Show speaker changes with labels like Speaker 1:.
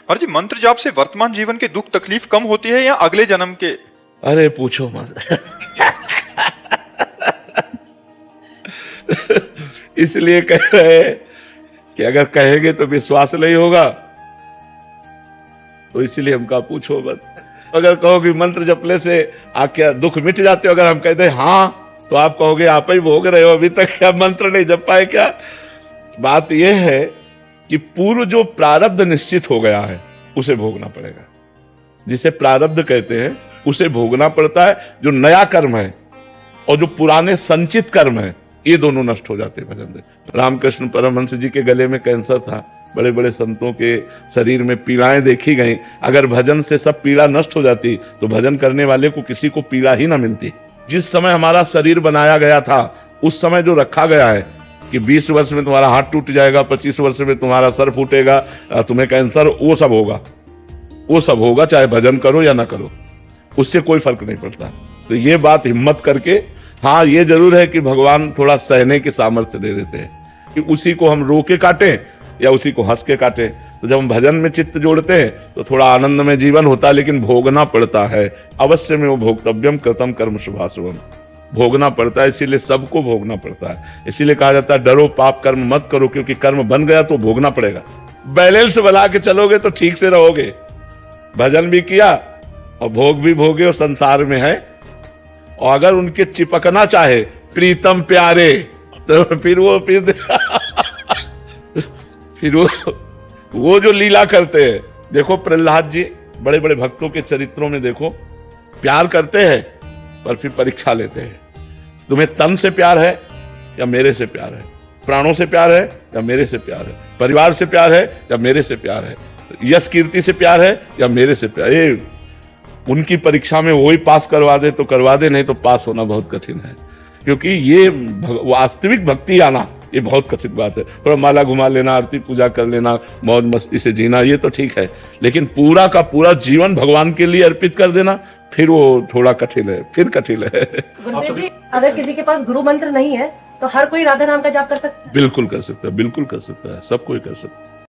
Speaker 1: और जी मंत्र जाप से वर्तमान जीवन के दुख तकलीफ कम होती है या अगले जन्म के?
Speaker 2: अरे पूछो मत। इसलिए कह रहे हैं कि अगर कहेंगे तो विश्वास नहीं होगा, तो इसलिए हम कहा पूछो मत। अगर कहो कि मंत्र जपने से आके दुख मिट जाते हो, अगर हम कहते हैं हाँ, तो आप कहोगे आप ही भोग रहे हो, अभी तक क्या मंत्र नहीं जप पाए क्या? बात यह है कि पूर्व जो प्रारब्ध निश्चित हो गया है उसे भोगना पड़ेगा। जिसे प्रारब्ध कहते हैं उसे भोगना पड़ता है। जो नया कर्म है और जो पुराने संचित कर्म है, ये दोनों नष्ट हो जाते हैं भजन से। रामकृष्ण परमहंस जी के गले में कैंसर था, बड़े बड़े संतों के शरीर में पीड़ाएं देखी गई। अगर भजन से सब पीड़ा नष्ट हो जाती तो भजन करने वाले को किसी को पीड़ा ही ना मिलती। जिस समय हमारा शरीर बनाया गया था, उस समय जो रखा गया है कि 20 वर्ष में तुम्हारा हाथ टूट जाएगा, 25 वर्ष में तुम्हारा सर फूटेगा, तुम्हें कैंसर, वो सब होगा, वो सब होगा, चाहे भजन करो या ना करो, उससे कोई फर्क नहीं पड़ता। तो ये बात हिम्मत करके, हाँ ये जरूर है कि भगवान थोड़ा सहने की सामर्थ्य दे देते हैं कि उसी को हम रो के काटें या उसी को हंस के काटें। तो जब हम भजन में चित्त जोड़ते हैं तो थोड़ा आनंद में जीवन होता है, लेकिन भोगना पड़ता है। अवश्य में वो भोक्तव्यम कृतम कर्म शुभाशुभम, भोगना पड़ता है, इसीलिए सबको भोगना पड़ता है। इसीलिए कहा जाता है डरो पाप कर्म मत करो, क्योंकि कर्म बन गया तो भोगना पड़ेगा। बैलेंस बना के चलोगे तो ठीक से रहोगे। भजन भी किया और भोग भी भोगे और संसार में है। और अगर उनके चिपकना चाहे प्रीतम प्यारे, तो फिर वो जो लीला करते हैं। देखो प्रहलाद जी, बड़े बड़े भक्तों के चरित्रों में देखो, प्यार करते हैं पर फिर परीक्षा लेते हैं। तुम्हें तन से प्यार है या मेरे से प्यार है? प्राणों से प्यार है या मेरे से प्यार है? परिवार से प्यार है या मेरे से प्यार है? यश कीर्ति से प्यार है या मेरे से प्यार? ये उनकी परीक्षा में वही पास करवा दे तो करवा दे, नहीं तो पास होना बहुत कठिन है। क्योंकि ये वास्तविक भक्ति आना ये बहुत कठिन बात है। थोड़ा माला घुमा लेना, आरती पूजा कर लेना, मौज मस्ती से जीना, ये तो ठीक है, लेकिन पूरा का पूरा जीवन भगवान के लिए अर्पित कर देना, फिर वो थोड़ा कठिन है, फिर कठिन है।
Speaker 3: गुरुदेव जी, अगर किसी के पास गुरु मंत्र नहीं है तो हर कोई राधा नाम का जाप कर सकता है?
Speaker 2: बिल्कुल कर सकता है, बिल्कुल कर सकता है, सब कोई कर सकता है।